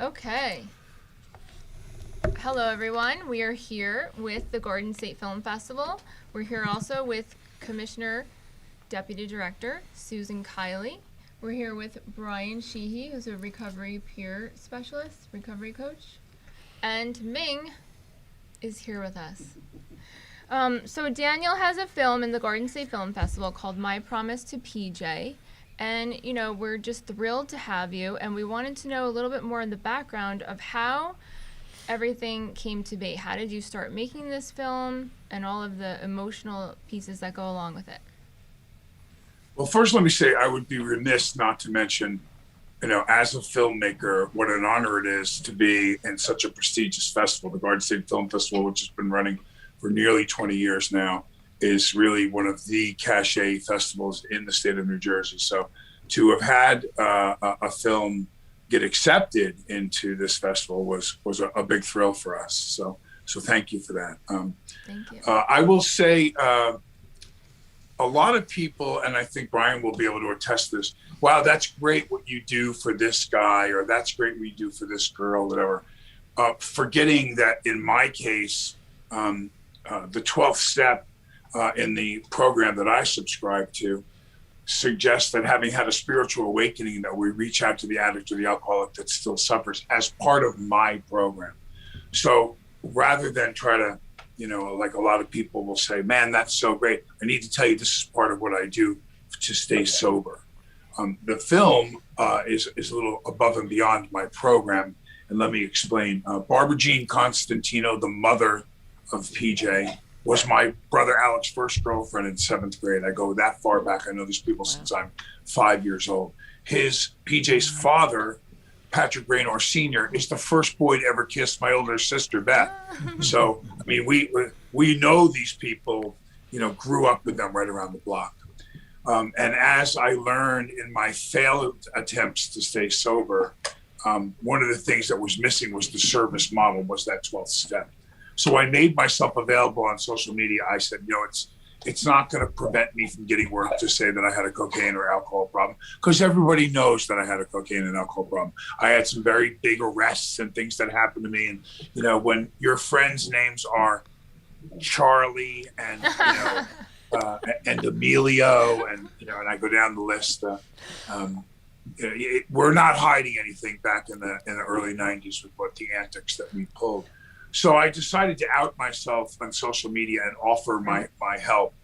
Okay. Hello, everyone. We are here with the Garden State Film Festival. We're here also with Commissioner Deputy Director Susan Kiley. We're here with Brian Sheehy, who's a recovery peer specialist, recovery coach. And Ming is here with us. So Daniel has a film in the Garden State Film Festival called My Promise to PJ. And, we're just thrilled to have you. And we wanted to know a little bit more in the background of how everything came to be. How did you start making this film and all of the emotional pieces that go along with it? Well, first, let me say I would be remiss not to mention, as a filmmaker, what an honor it is to be in such a prestigious festival. The Garden State Film Festival, which has been running for nearly 20 years now, is really one of the cachet festivals in the state of New Jersey. So to have had a film get accepted into this festival was a big thrill for us. So thank you for that. Thank you. I will say a lot of people, and I think Brian will be able to attest to this, wow, that's great what you do for this guy, or that's great what you do for this girl, whatever. Forgetting that in my case, the 12th step in the program that I subscribe to suggests that having had a spiritual awakening, that we reach out to the addict or the alcoholic that still suffers as part of my program. So rather than try to, like a lot of people will say, man, that's so great, I need to tell you this is part of what I do to stay sober. The film is a little above and beyond my program. And let me explain. Barbara Jean Constantino, the mother of PJ, was my brother Alex's first girlfriend in 7th grade. I go that far back. I know these people since I'm 5 years old. PJ's father, Patrick Raynor Sr., is the first boy to ever kiss my older sister, Beth. So, I mean, we know these people, grew up with them right around the block. And as I learned in my failed attempts to stay sober, one of the things that was missing was the service model, was that 12th step. So I made myself available on social media. I said, it's not going to prevent me from getting work to say that I had a cocaine or alcohol problem, because everybody knows that I had a cocaine and alcohol problem. I had some very big arrests and things that happened to me. And, when your friends' names are Charlie and, and Emilio and, and I go down the list, we're not hiding anything back in the early 90s with what the antics that we pulled. So I decided to out myself on social media and offer my help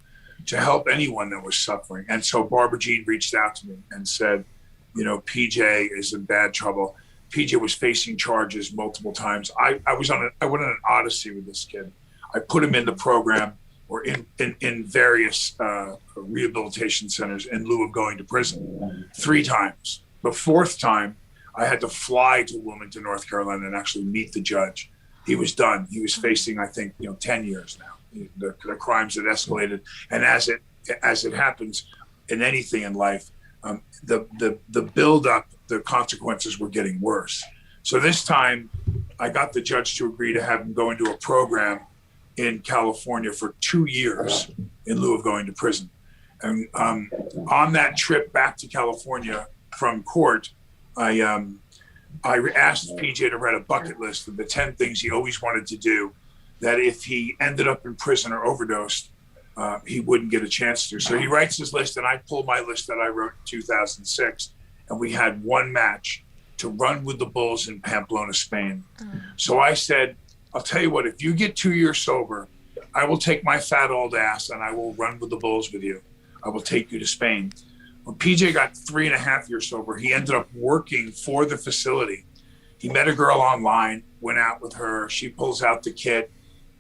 to help anyone that was suffering. And so Barbara Jean reached out to me and said, PJ is in bad trouble. PJ was facing charges multiple times. I went on an odyssey with this kid. I put him in the program or in various rehabilitation centers in lieu of going to prison 3 times. The 4th time, I had to fly to Wilmington, North Carolina, and actually meet the judge. He was done. He was facing, I think, 10 years now. The crimes had escalated, and as it happens in anything in life, the buildup, the consequences were getting worse. So this time, I got the judge to agree to have him go into a program in California for 2 years in lieu of going to prison. And on that trip back to California from court, I asked PJ to write a bucket list of the 10 things he always wanted to do, that if he ended up in prison or overdosed, he wouldn't get a chance to. So he writes his list, and I pulled my list that I wrote in 2006, and we had one match to run with the Bulls in Pamplona, Spain. So I said, I'll tell you what, if you get 2 years sober, I will take my fat old ass and I will run with the Bulls with you. I will take you to Spain. When PJ got 3.5 years sober, he ended up working for the facility. He met a girl online, went out with her. She pulls out the kit.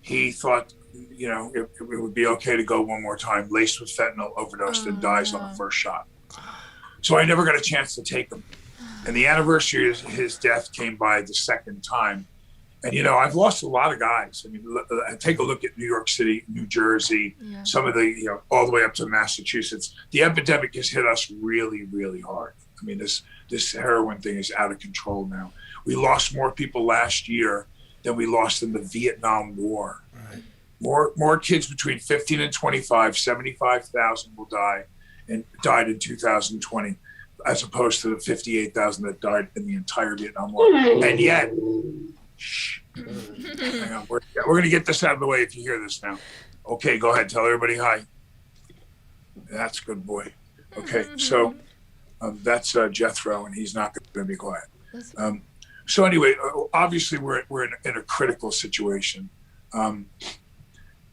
He thought, it would be okay to go one more time, laced with fentanyl, overdosed, and dies on the first shot. So I never got a chance to take him. And the anniversary of his death came by the 2nd time. And, I've lost a lot of guys. I mean, take a look at New York City, New Jersey, some of the, all the way up to Massachusetts. The epidemic has hit us really, really hard. I mean, this heroin thing is out of control now. We lost more people last year than we lost in the Vietnam War. Right. More kids between 15 and 25, 75,000 will die, and died in 2020. as opposed to the 58,000 that died in the entire Vietnam War. And yet, shh, hang on, we're going to get this out of the way if you hear this now. Okay, go ahead. Tell everybody hi. That's a good boy. Okay, so that's Jethro, and he's not going to be quiet. So anyway, obviously we're in a critical situation.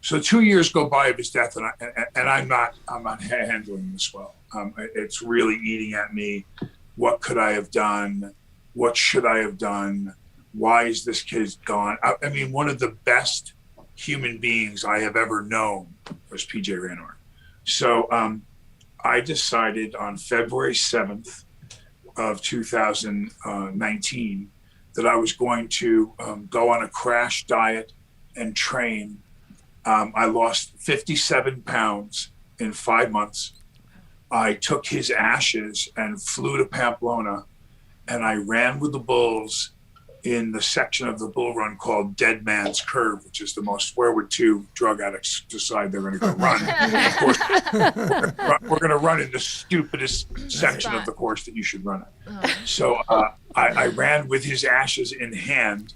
So 2 years go by of his death, and I'm not handling this well. It's really eating at me. What could I have done? What should I have done? Why is this kid gone? I mean, one of the best human beings I have ever known was PJ Ranor. So I decided on February 7th of 2019 that I was going to go on a crash diet and train. I lost 57 pounds in 5 months. I took his ashes and flew to Pamplona, and I ran with the bulls in the section of the bull run called Dead Man's Curve, which is the most where would two drug addicts decide they're going to go run. Of course, we're going to run in the stupidest section of the course that you should run it. So I ran with his ashes in hand,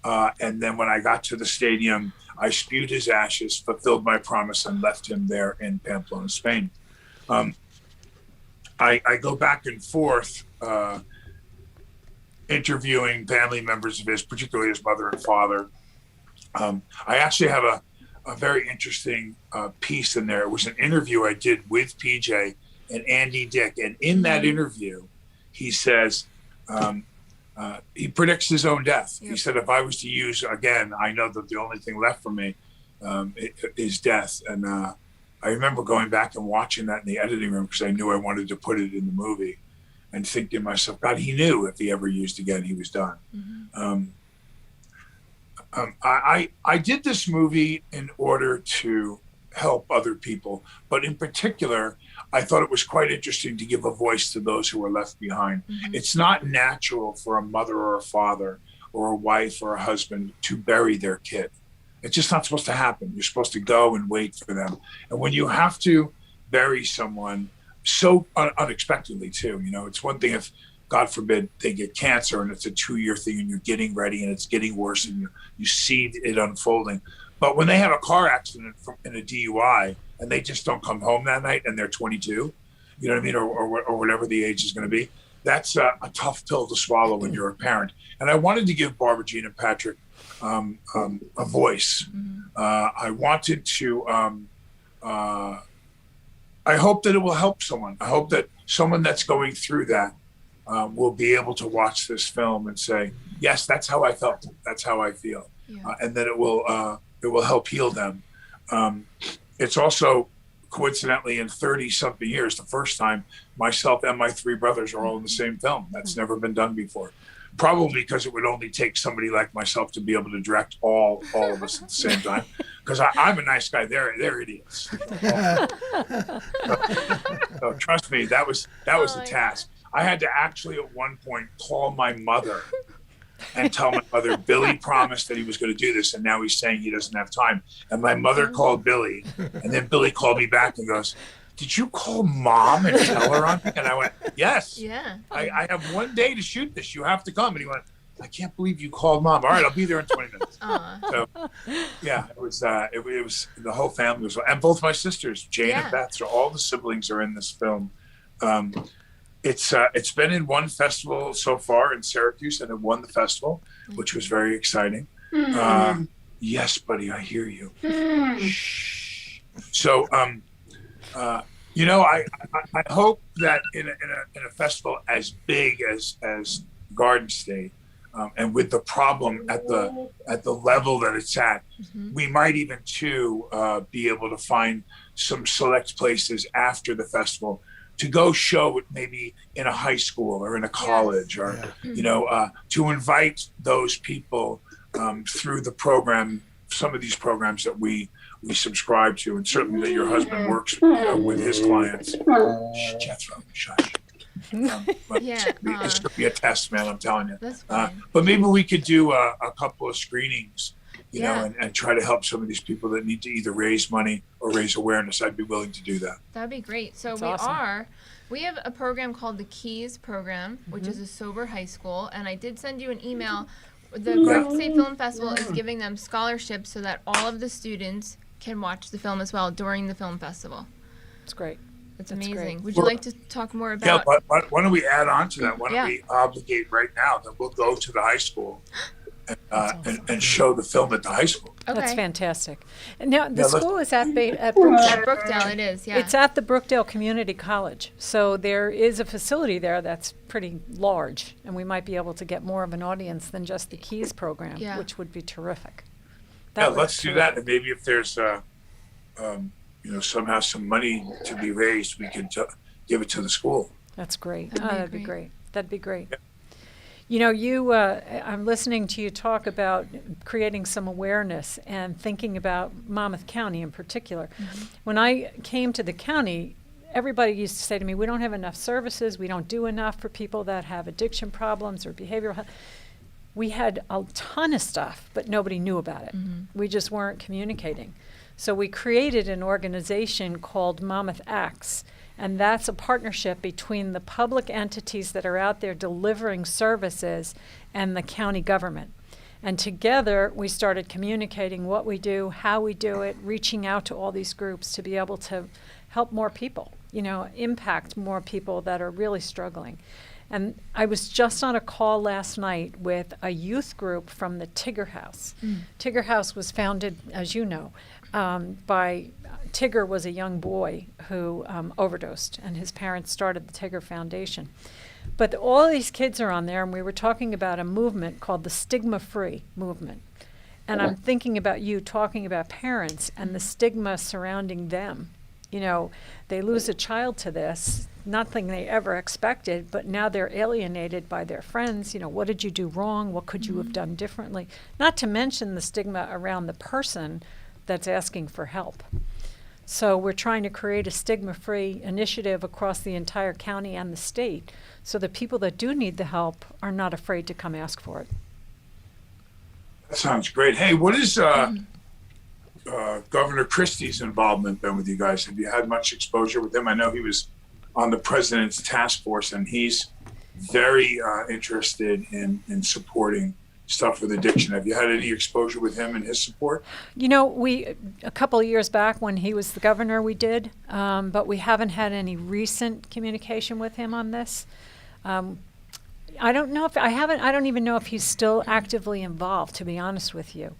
and then when I got to the stadium, I spewed his ashes, fulfilled my promise, and left him there in Pamplona, Spain. I go back and forth interviewing family members of his, particularly his mother and father. I actually have a very interesting piece in there. It was an interview I did with PJ and Andy Dick. And in that interview, he says, he predicts his own death. Yep. He said, if I was to use, again, I know that the only thing left for me is death. And I remember going back and watching that in the editing room because I knew I wanted to put it in the movie. And thinking to myself, God, he knew if he ever used again, he was done. I did this movie in order to help other people, but in particular, I thought it was quite interesting to give a voice to those who were left behind. It's not natural for a mother or a father or a wife or a husband to bury their kid. It's just not supposed to happen. You're supposed to go and wait for them. And when you have to bury someone so unexpectedly too, you know, it's one thing if, God forbid, they get cancer and it's a 2-year thing and you're getting ready and it's getting worse and you see it unfolding. But when they have a car accident in a DUI and they just don't come home that night and they're 22, you know what I mean, or whatever the age is going to be, that's a tough pill to swallow when you're a parent. And I wanted to give Barbara Jean and Patrick a voice. I wanted to. I hope that it will help someone. I hope that someone that's going through that will be able to watch this film and say, yes, that's how I felt. That's how I feel. And that it will help heal them. It's also, coincidentally, in 30-something years, the first time myself and my 3 brothers are all in the same film. That's never been done before. Probably because it would only take somebody like myself to be able to direct all of us at the same time. Because I'm a nice guy. They're idiots. So trust me, that was a task. I had to actually at one point call my mother and tell my mother, Billy promised that he was going to do this, and now he's saying he doesn't have time. And my mother called Billy, and then Billy called me back and goes, did you call Mom and tell her on me? And I went, yes. Yeah. I have 1 day to shoot this. You have to come. And he went, I can't believe you called Mom. All right, I'll be there in 20 minutes. So, yeah, it was the whole family was, and both my sisters, Jane and Beth, so all the siblings are in this film. It's been in one festival so far in Syracuse, and it won the festival, which was very exciting. Yes, buddy, I hear you. Shh. So, you know, I hope that in a festival as big as Garden State, and with the problem at the level that it's at, we might even too be able to find some select places after the festival to go show it maybe in a high school or in a college, or you know, to invite those people through the program, some of these programs that we subscribe to, and certainly that your husband works with his clients. Jethro, shush. This could be a test, man. I'm telling you. But maybe we could do a couple of screenings you know, and try to help some of these people that need to either raise money or raise awareness. I'd be willing to do that. That'd be great. So That's awesome. We have a program called the Keys program, which is a sober high school, and I did send you an email. The Garden State Film Festival is giving them scholarships so that all of the students can watch the film as well during the film festival. It's great. It's That's amazing. great. Would you like to talk more about? Yeah, but why don't we add on to that? Why don't we obligate right now that we'll go to the high school and show the film at the high school? Okay. That's fantastic. And now the school is at At Brookdale. Brookdale, it is. Yeah. It's at the Brookdale Community College. So there is a facility there that's pretty large, and we might be able to get more of an audience than just the Keys program, which would be terrific. Let's do that. And maybe if there's somehow some money to be raised, we can give it to the school. That's great. That'd be That'd be great. great. That'd be great. Yeah. You know, I'm listening to you talk about creating some awareness and thinking about Monmouth County in particular. When I came to the county, everybody used to say to me, we don't have enough services, we don't do enough for people that have addiction problems or behavioral health. We had a ton of stuff, but nobody knew about it. We just weren't communicating. So we created an organization called Monmouth Acts, and that's a partnership between the public entities that are out there delivering services and the county government. And together we started communicating what we do, how we do it, reaching out to all these groups to be able to help more people, you know, impact more people that are really struggling. And I was just on a call last night with a youth group from the Tigger House. Tigger House was founded, as you know, by Tigger was a young boy who overdosed, and his parents started the Tigger Foundation. But all these kids are on there, and we were talking about a movement called the Stigma-Free movement. And I'm thinking about you talking about parents and the stigma surrounding them. You know, they lose a child to this, nothing they ever expected, but now they're alienated by their friends. You know, what did you do wrong? What could you have done differently? Not to mention the stigma around the person that's asking for help. So we're trying to create a stigma-free initiative across the entire county and the state so that people that do need the help are not afraid to come ask for it. That sounds great. Hey, what is Governor Christie's involvement been with you guys? Have you had much exposure with him? I know he was on the president's task force, and he's very interested in supporting stuff with addiction. Have you had any exposure with him and his support? You know, a couple of years back when he was the governor, we did, but we haven't had any recent communication with him on this. I don't know if I don't even know if he's still actively involved, to be honest with you.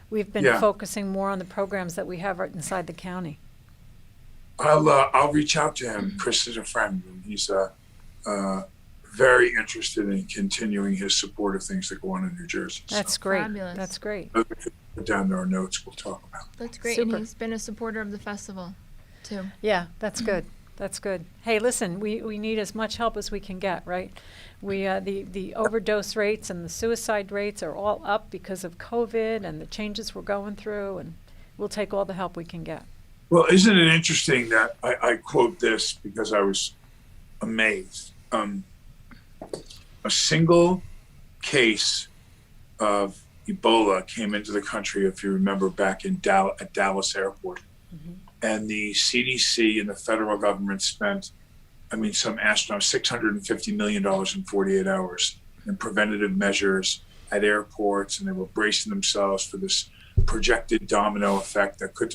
We've been focusing more on the programs that we have right inside the county. I'll reach out to him. Chris is a friend, and he's very interested in continuing his support of things that go on in New Jersey. That's great. Fabulous. That's great. Put down our notes. We'll talk about. That's great. Super. And he's been a supporter of the festival, too. Yeah, that's good. That's good. Hey, listen, we need as much help as we can get, right? We the overdose rates and the suicide rates are all up because of COVID and the changes we're going through, and we'll take all the help we can get. Well, isn't it interesting that I quote this because I was amazed. A single case of Ebola came into the country, if you remember, back in at Dallas Airport. And the CDC and the federal government spent, some astronaut, $650 million in 48 hours in preventative measures at airports, and they were bracing themselves for this projected domino effect that could.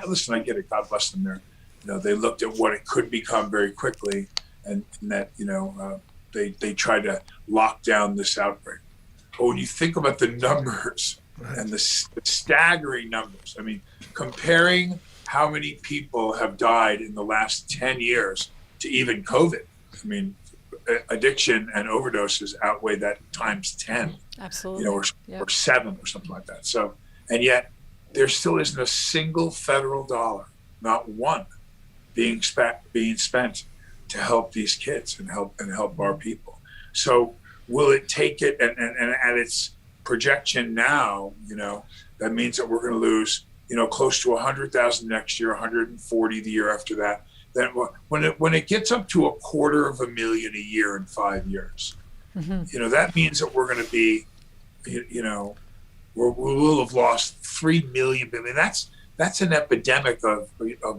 Listen, I get it. God bless them. They looked at what it could become very quickly, and that they tried to lock down this outbreak. But when you think about the numbers and the staggering numbers, comparing how many people have died in the last 10 years to even COVID. Addiction and overdoses outweigh that times 10. Absolutely. Or 7 or something like that. So, and yet there still isn't a single federal dollar, not one, being spent to help these kids and help our people. So will it take it and at its projection now, that means that we're going to lose close to 100,000 next year, 140 the year after that. Then when it gets up to 250,000 a year in 5 years, that means that we're going to be, we will have lost 3 million. I mean, that's an epidemic of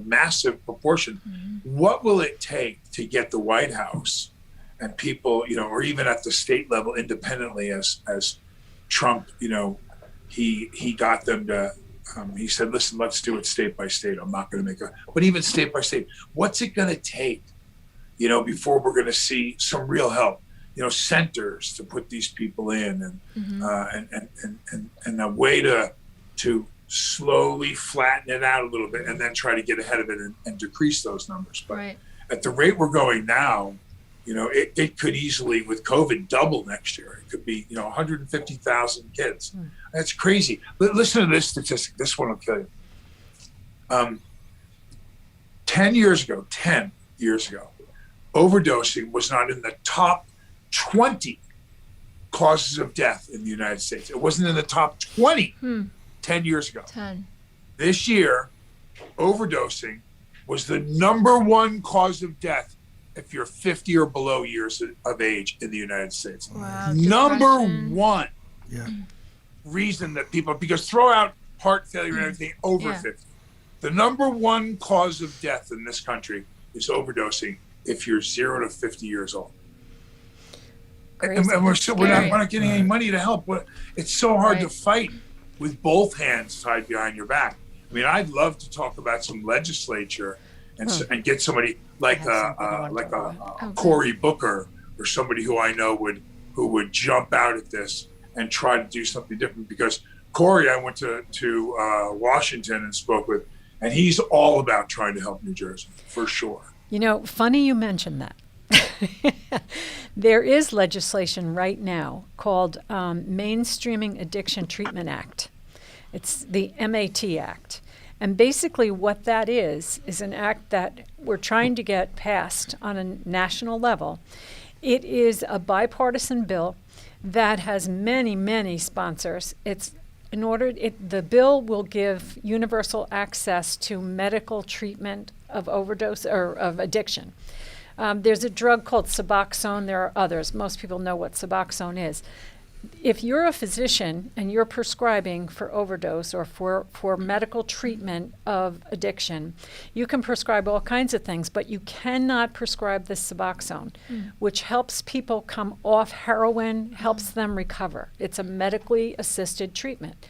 massive proportion. What will it take to get the White House and people, or even at the state level independently, as Trump, he got them to, he said, listen, let's do it state by state. I'm not going to but even state by state, what's it going to take, before we're going to see some real help, centers to put these people in and a way to slowly flatten it out a little bit and then try to get ahead of it and decrease those numbers. But at the rate we're going now, it could easily, with COVID, double next year. It could be, 150,000 kids. That's crazy. But listen to this statistic. This one will kill you. 10 years ago, overdosing was not in the top 20 causes of death in the United States. It wasn't in the top 20 10 years ago. 10. This year, overdosing was the number one cause of death if you're 50 or below years of age in the United States. Wow, number depression. one reason that people, because throw out heart failure and everything over 50. The number one cause of death in this country is overdosing if you're 0 to 50 years old. And we're not getting any money to help. It's so hard to fight with both hands tied behind your back. I mean, I'd love to talk about some legislature and get somebody like Cory Booker or somebody who I know who would jump out at this and try to do something different. Because Cory, I went to Washington and spoke with, and he's all about trying to help New Jersey for sure. Funny you mentioned that. There is legislation right now called Mainstreaming Addiction Treatment Act. It's the MAT Act. And basically what that is an act that we're trying to get passed on a national level. It is a bipartisan bill that has many, many sponsors. The bill will give universal access to medical treatment of overdose or of addiction. There's a drug called Suboxone. There are others. Most people know what Suboxone is. If you're a physician and you're prescribing for overdose or for medical treatment of addiction, you can prescribe all kinds of things, but you cannot prescribe the Suboxone, which helps people come off heroin, helps them recover. It's a medically assisted treatment.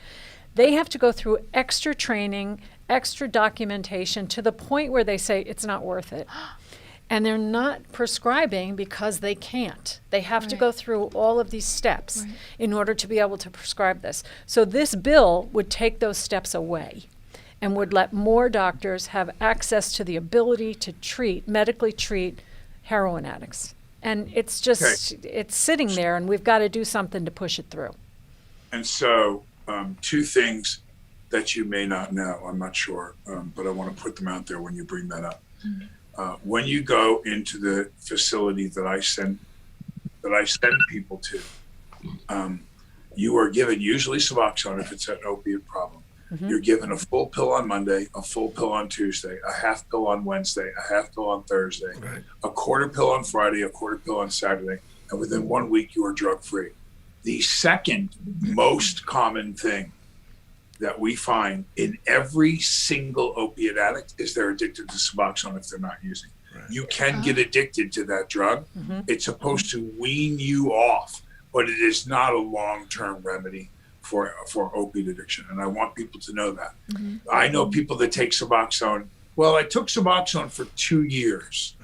They have to go through extra training, extra documentation to the point where they say it's not worth it. And they're not prescribing because they can't. They have to go through all of these steps in order to be able to prescribe this. So this bill would take those steps away and would let more doctors have access to the ability to medically treat heroin addicts. And it's just, it's sitting there, and we've got to do something to push it through. And so two things that you may not know, I'm not sure, but I want to put them out there when you bring that up. When you go into the facility that I send people to, you are given usually Suboxone if it's an opiate problem. You're given a full pill on Monday, a full pill on Tuesday, a half pill on Wednesday, a half pill on Thursday, a quarter pill on Friday, a quarter pill on Saturday, and within 1 week you are drug free. The second most common thing that we find in every single opiate addict is they're addicted to Suboxone if they're not using. You can get addicted to that drug. It's supposed to wean you off, but it is not a long-term remedy for opiate addiction. And I want people to know that. I know people that take Suboxone. Well, I took Suboxone for 2 years.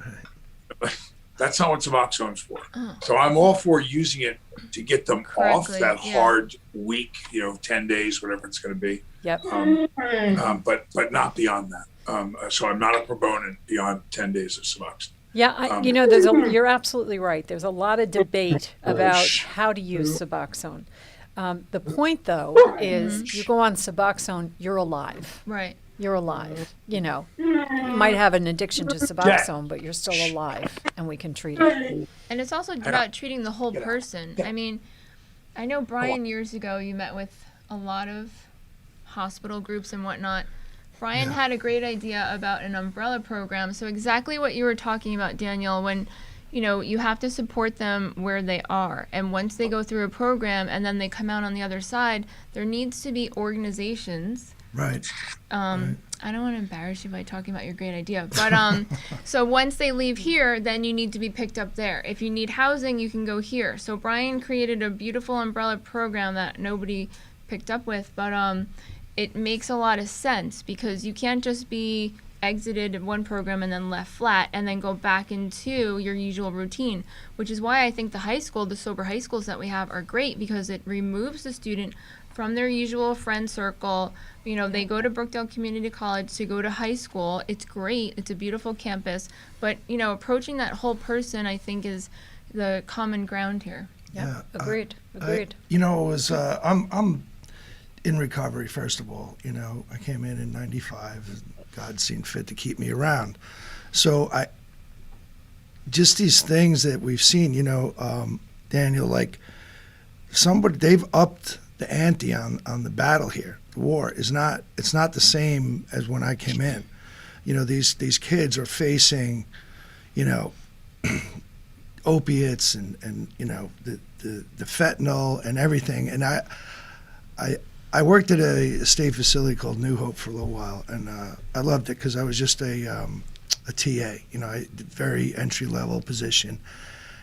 That's not what Suboxone's for. So I'm all for using it to get them off that hard week, 10 days, whatever it's going to be. But not beyond that. So I'm not a proponent beyond 10 days of Suboxone. Yeah, you're absolutely right. There's a lot of debate about how to use Suboxone. The point, though, is you go on Suboxone, you're alive. Right. You're alive. You might have an addiction to Suboxone, but you're still alive, and we can treat it. And it's also about treating the whole person. I mean, I know, Brian, years ago, you met with a lot of hospital groups and whatnot. Brian had a great idea about an umbrella program. So exactly what you were talking about, Daniel, when you have to support them where they are. And once they go through a program and then they come out on the other side, there needs to be organizations. Right. I don't want to embarrass you by talking about your great idea, but so once they leave here, then you need to be picked up there. If you need housing, you can go here. So Brian created a beautiful umbrella program that nobody picked up with, but it makes a lot of sense because you can't just be exited one program and then left flat and then go back into your usual routine, which is why I think the sober high schools that we have are great because it removes the student from their usual friend circle. They go to Brookdale Community College to go to high school. It's great. It's a beautiful campus. But, approaching that whole person, I think, is the common ground here. Yeah, agreed. Agreed. It was, I'm in recovery, first of all. I came in 95. And God seemed fit to keep me around. So just these things that we've seen, Daniel, like they've upped the ante on the battle here. The war it's not the same as when I came in. These kids are facing, opiates and the fentanyl and everything. And I worked at a state facility called New Hope for a little while, and I loved it because I was just a TA, very entry level position,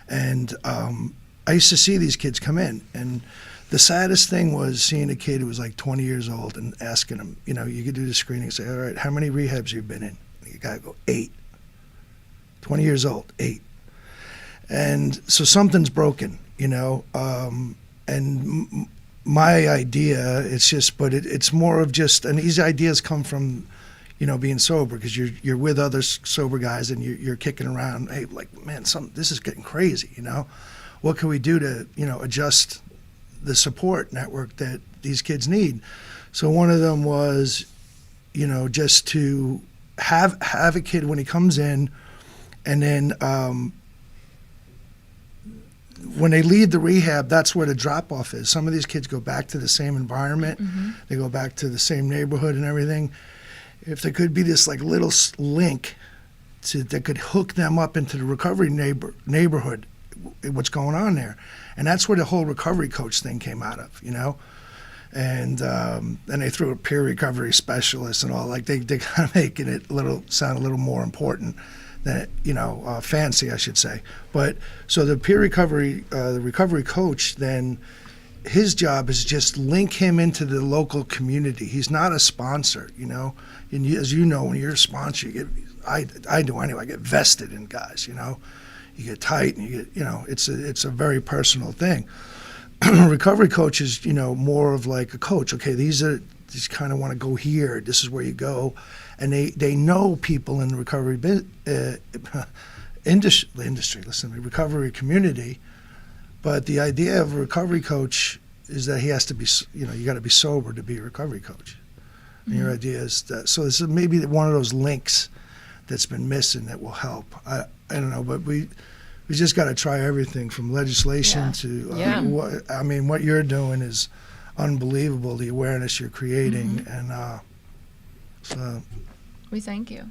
and I used to see these kids come in, and the saddest thing was seeing a kid who was like 20 years old and asking him, you could do the screening and say, all right, how many rehabs you've been in? And you gotta go 8. 20 years old, 8. And so something's broken, and my idea, it's more of just, and these ideas come from, being sober, because you're with other sober guys and you're kicking around. Hey, like, man, this is getting crazy. What can we do to, adjust the support network that these kids need? So one of them was, just to have a kid when he comes in, and then when they leave the rehab, that's where the drop-off is. Some of these kids go back to the same environment. Mm-hmm. They go back to the same neighborhood and everything. If there could be this like little link that could hook them up into the recovery neighborhood, what's going on there. And that's where the whole recovery coach thing came out of, And then they threw a peer recovery specialist and all. Like they're kind of making it sound a little more important. That fancy, I should say. But so the peer recovery, the recovery coach, then his job is just link him into the local community. He's not a sponsor, And as you know, when you're a sponsor, I do anyway. I get vested in guys, You get tight, and you get, it's a very personal thing. Recovery coach is, more of like a coach. Okay, these kind of want to go here. This is where you go. And they know people in the recovery industry, recovery community. But the idea of a recovery coach is that he has to be, you got to be sober to be a recovery coach. And your idea is that, so this is maybe one of those links that's been missing that will help. I don't know, but we just got to try everything from legislation to, what you're doing is unbelievable, the awareness you're creating. And so. We thank you.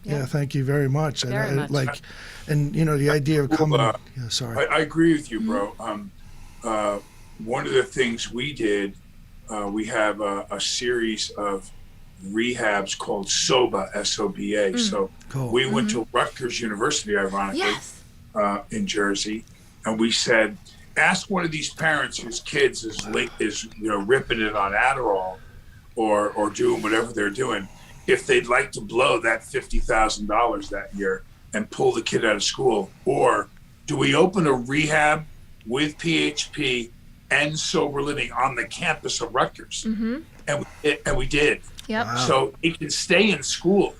Yeah, thank you very much. Very much. The idea of coming. Sorry. I agree with you, bro. One of the things we did, we have a series of rehabs called SOBA, S-O-B-A. So cool. We went to Rutgers University, ironically, in Jersey, and we said, ask one of these parents whose kids is ripping it on Adderall or doing whatever they're doing, if they'd like to blow that $50,000 that year and pull the kid out of school, or do we open a rehab with PHP and sober living on the campus of Rutgers? Mm-hmm. And we did. Yep. Wow. So they can stay in school,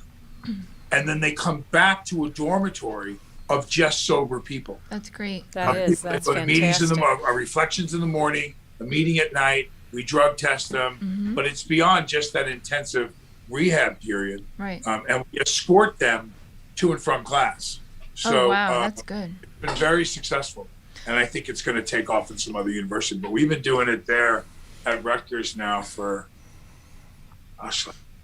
and then they come back to a dormitory of just sober people. That's great. That's fantastic. Meetings reflections in the morning, a meeting at night. We drug test them, but it's beyond just that intensive rehab period. Right. And we escort them to and from class. So, that's good. It's been very successful, and I think it's going to take off in some other university. But we've been doing it there at Rutgers now for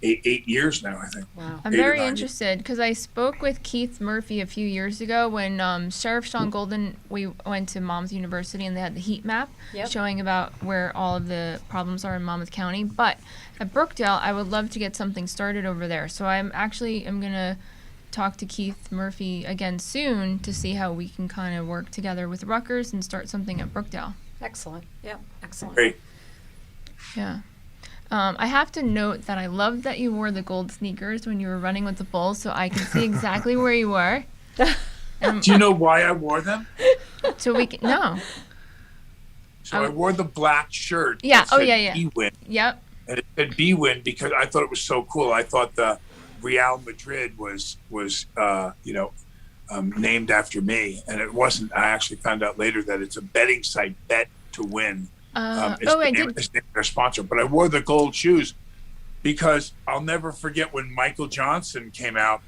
eight years now, I think. Wow. I'm 8 or very 9 years. interested because I spoke with Keith Murphy a few years ago when Sheriff Sean Golden, we went to Monmouth University and they had the heat map Yep. showing about where all of the problems are in Monmouth County. But at Brookdale, I would love to get something started over there. So I'm going to talk to Keith Murphy again soon to see how we can kind of work together with Rutgers and start something at Brookdale. Excellent. Yeah, excellent. Great. Yeah. I have to note that I loved that you wore the gold sneakers when you were running with the Bulls, so I can see exactly where you were. Do you know why I wore them? So we can no. So I wore the black shirt. Yeah. that Oh said yeah, yeah. B-Win, Yep. and it said B-Win because I thought it was so cool. I thought the Real Madrid was named after me, and it wasn't. I actually found out later that it's a betting site, Bet to Win. I did. Is their sponsor. But I wore the gold shoes because I'll never forget when Michael Johnson came out,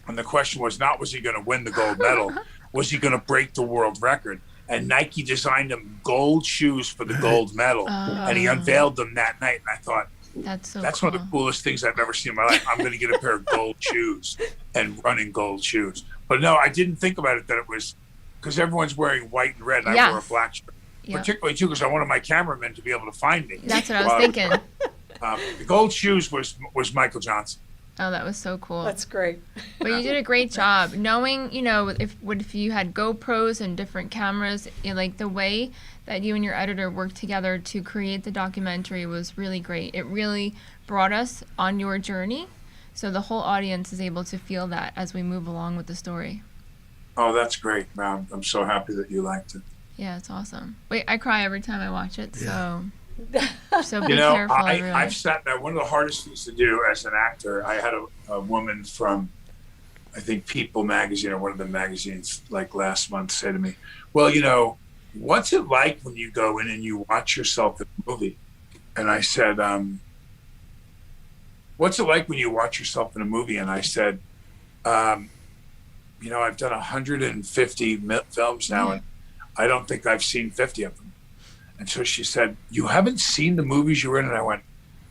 and the question was not was he going to win the gold medal, was he going to break the world record? And Nike designed him gold shoes for the gold medal, and he unveiled them that night. And I thought, That's that's cool. one of the coolest things I've ever seen in my life. I'm going to get a pair of gold shoes and run in gold shoes. But no, I didn't think about it that it was because everyone's wearing white and red. And I wore a Yes. black shirt. Yep. Particularly too because I wanted my cameraman to be able to find me. That's what I was thinking. The gold shoes was Michael Johnson. Oh, that was so cool. That's great. But you did a great job. Knowing, if you had GoPros and different cameras, like the way that you and your editor worked together to create the documentary was really great. It really brought us on your journey, so the whole audience is able to feel that as we move along with the story. Oh, that's great, man. I'm so happy that you liked it. Yeah, it's awesome. Wait, I cry every time I watch it, so be You know, careful, everyone. I've sat there. One of the hardest things to do as an actor, I had a woman from, I think, People magazine or one of the magazines like last month say to me, well, what's it like when you go in and you watch yourself in a movie? And I said, what's it like when you watch yourself in a movie? And I said, I've done 150 films now, and I don't think I've seen 50 of them. And so she said, you haven't seen the movies you were in? And I went,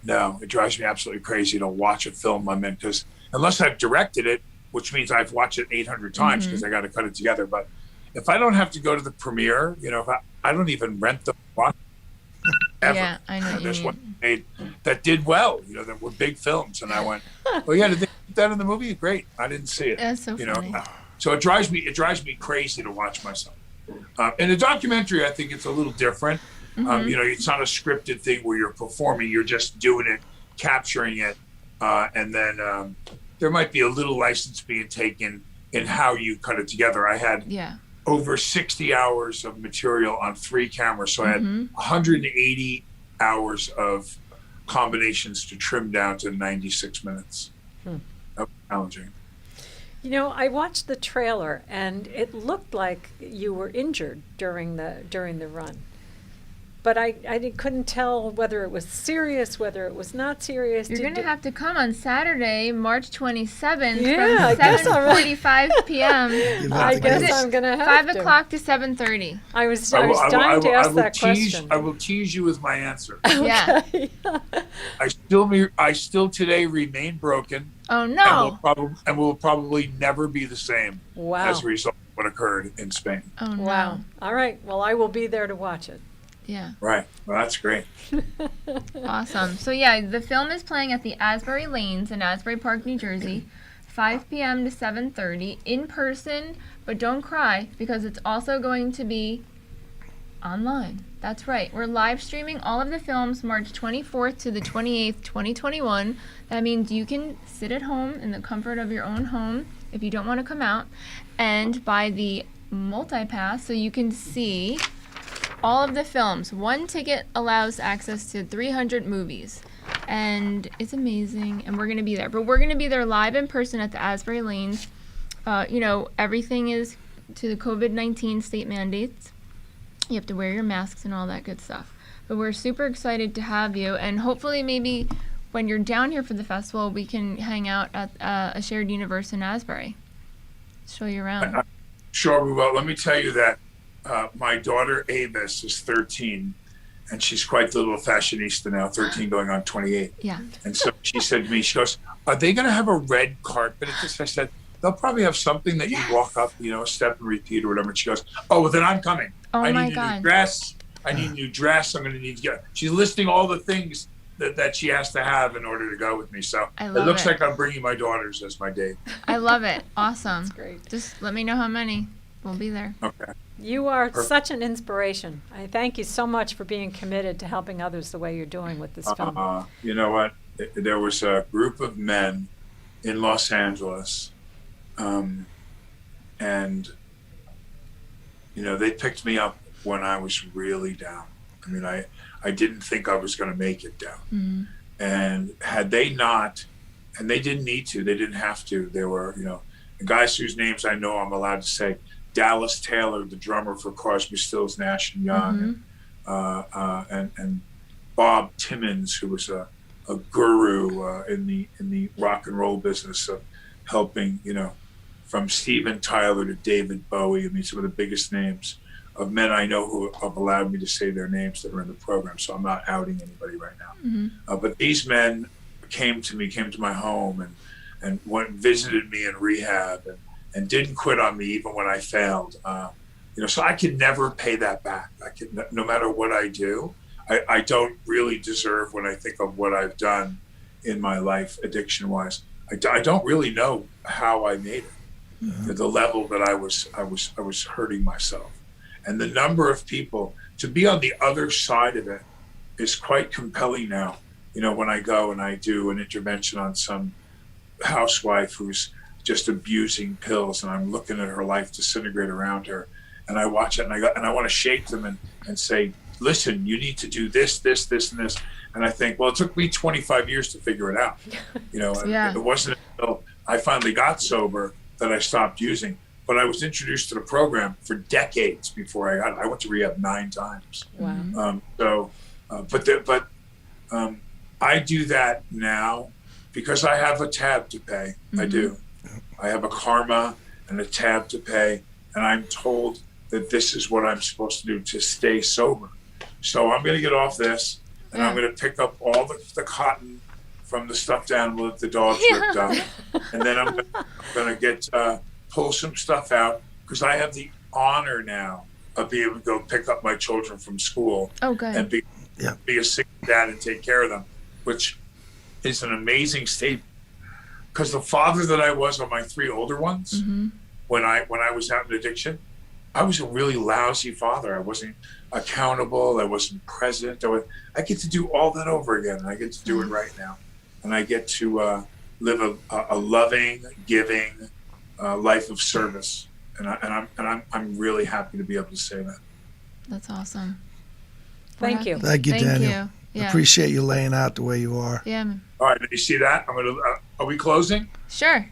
no, it drives me absolutely crazy to watch a film I'm in, because unless I've directed it, which means I've watched it 800 times because I got to cut it together. But if I don't have to go to the premiere, if I don't even rent the box ever. Yeah, I know what you There's mean. one made that did well, that were big films. And I went, well, yeah, did they put that in the movie? Great. I didn't see it. That's so funny. So it drives me crazy to watch myself. In a documentary, I think it's a little different. It's not a scripted thing where you're performing, you're just doing it, capturing it. And then there might be a little license being taken in how you cut it together. I had over 60 hours of material on 3 cameras. So I had 180 hours of combinations to trim down to 96 minutes. That was challenging. I watched the trailer, and it looked like you were injured during the run. But I couldn't tell whether it was serious, whether it was not serious. You're going to have to come on Saturday, March 27th Yeah, I from guess I'm 7:45 p.m. I guess I'm going to have 5 to. o'clock to 7:30. I was dying to ask that question. I will tease you with my answer. Yeah. I still today remain broken. Oh, no. And will probably never be the same Wow. as a result of what occurred in Spain. Oh, no. Wow. All right. Well, I will be there to watch it. Yeah. Right. Well, that's great. Awesome. So, yeah, the film is playing at the Asbury Lanes in Asbury Park, New Jersey, 5 p.m. to 7:30 in person, but don't cry because it's also going to be online. That's right. We're live streaming all of the films March 24th to the 28th, 2021. That means you can sit at home in the comfort of your own home if you don't want to come out and buy the multi-pass so you can see all of the films. One ticket allows access to 300 movies. And it's amazing. And we're going to be there. But we're going to be there live in person at the Asbury Lanes. Everything is to the COVID-19 state mandates. You have to wear your masks and all that good stuff. But we're super excited to have you. And hopefully maybe when you're down here for the festival, we can hang out at a shared universe in Asbury. Show you around. Sure we will. Let me tell you that my daughter Avis is 13, and she's quite the little fashionista now, 13 going on 28. Yeah. And so she said to me, she goes, "Are they going to have a red carpet at this?" I said, "They'll probably have something that you walk up, step and repeat or whatever." And she goes, "Oh, well, then I'm coming. Oh I my need a God. new dress. I need a new dress. I'm going to need to get." She's listing all the things that she has to have in order to go with me. So I it love looks it. like I'm bringing my daughters as my date. I love it. Awesome. That's great. Just let me know how many. We'll be there. Okay. You are Perfect. such an inspiration. I thank you so much for being committed to helping others the way you're doing with this film. You know what? There was a group of men in Los Angeles, and they picked me up when I was really down. I mean, I didn't think I was going to make it down. Mm-hmm. And had they not, and they didn't need to, they didn't have to. There were, the guys whose names I know I'm allowed to say: Dallas Taylor, the drummer for Crosby, Stills, Nash and Young, and Bob Timmons, who was a guru in the rock and roll business of helping, from Steven Tyler to David Bowie. I mean, some of the biggest names of men I know who have allowed me to say their names that are in the program. So I'm not outing anybody right now. Mm-hmm. But these men came to my home and went and visited me in rehab and didn't quit on me even when I failed. So I could never pay that back. No matter what I do, I don't really deserve, when I think of what I've done in my life, addiction-wise. I don't really know how I made it, to the level that I was hurting myself. And the number of people to be on the other side of it is quite compelling now. When I go and I do an intervention on some housewife who's just abusing pills, and I'm looking at her life disintegrate around her, and I watch it, and I want to shake them and say, "Listen, you need to do this, this, this, and this." And I think, well, it took me 25 years to figure it out. Yeah. It wasn't until I finally got sober that I stopped using. But I was introduced to the program for decades before I went to rehab 9 times. Wow. But I do that now because I have a tab to pay. I do. I have a karma and a tab to pay, and I'm told that this is what I'm supposed to do to stay sober. So I'm going to get off this, and I'm going to pick up all the cotton from the stuffed animal that the dogs ripped up, and then I'm going to get pull some stuff out, because I have the honor now of being able to go pick up my children from school Oh, good. and be a single dad and take care of them, which is an amazing statement. Because the father that I was on my 3 older ones, when I was out in addiction, I was a really lousy father. I wasn't accountable. I wasn't present. I get to do all that over again, and I get to do it right now. And I get to live a loving, giving life of service, and I'm really happy to be able to say that. That's awesome. Thank you. Thank you, Daniel. You. Yeah. Appreciate you laying out the way you are. Yeah. All right, you see that? Are we closing? Sure.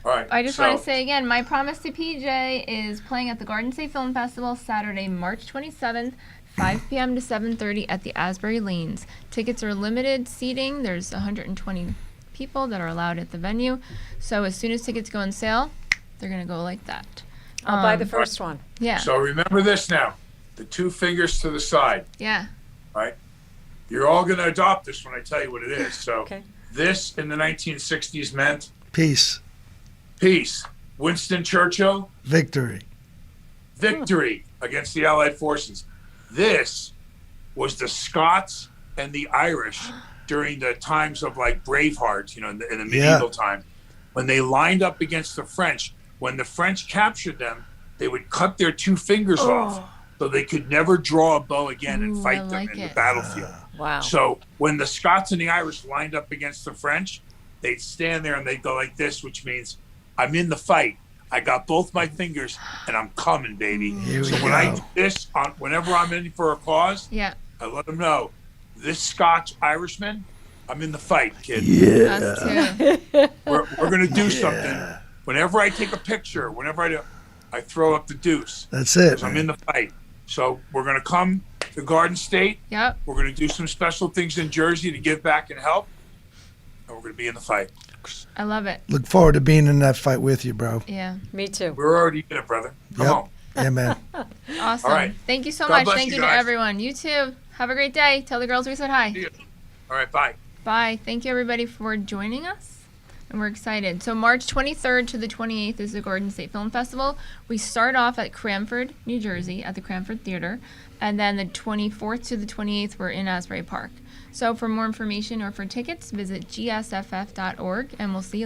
All right. I just want to say again, My Promise to PJ is playing at the Garden State Film Festival Saturday, March 27th, 5 p.m. to 7:30 at the Asbury Lanes. Tickets are limited seating. There's 120 people that are allowed at the venue. So as soon as tickets go on sale, they're going to go like that. I'll buy the first one. Yeah. So remember this now: the 2 fingers to the side. Yeah. Right. You're all going to adopt this when I tell you what it is. So Okay. this in the 1960s meant Peace, peace. Winston Churchill, victory. victory against the Allied forces. This was the Scots and the Irish during the times of like Braveheart, in the medieval time, when they lined up against the French. When the French captured them, they would cut their 2 fingers off so they could never draw a bow again and fight them in the battlefield. Wow. So when the Scots and the Irish lined up against the French, they'd stand there and they'd go like this, which means, I'm in the fight. I got both my fingers and I'm coming, baby. Here we So when I go. do this, whenever I'm in for a cause, Yeah. I let them know, this Scotch Irishman, I'm in the fight, kid. Us too. We're going to do something. Whenever I take a picture, whenever I throw up the deuce. That's it. 'Cause I'm in the fight. So we're going to come to Garden State. Yep. We're going to do some special things in Jersey to give back and help. And we're going to be in the fight. I love it. Look forward to being in that fight with you, bro. Yeah. Me too. We're already in it, brother. Come Yep. on. Yeah, man. Awesome. All right. Thank you so God much. bless Thank you you to guys. everyone. You too. Have a great day. Tell the girls we said hi. See you. All right, bye. Bye. Thank you, everybody, for joining us. And we're excited. So March 23rd to the 28th is the Gordon State Film Festival. We start off at Cranford, New Jersey, at the Cranford Theater. And then the 24th to the 28th, we're in Asbury Park. So for more information or for tickets, visit gsff.org, and we'll see you later.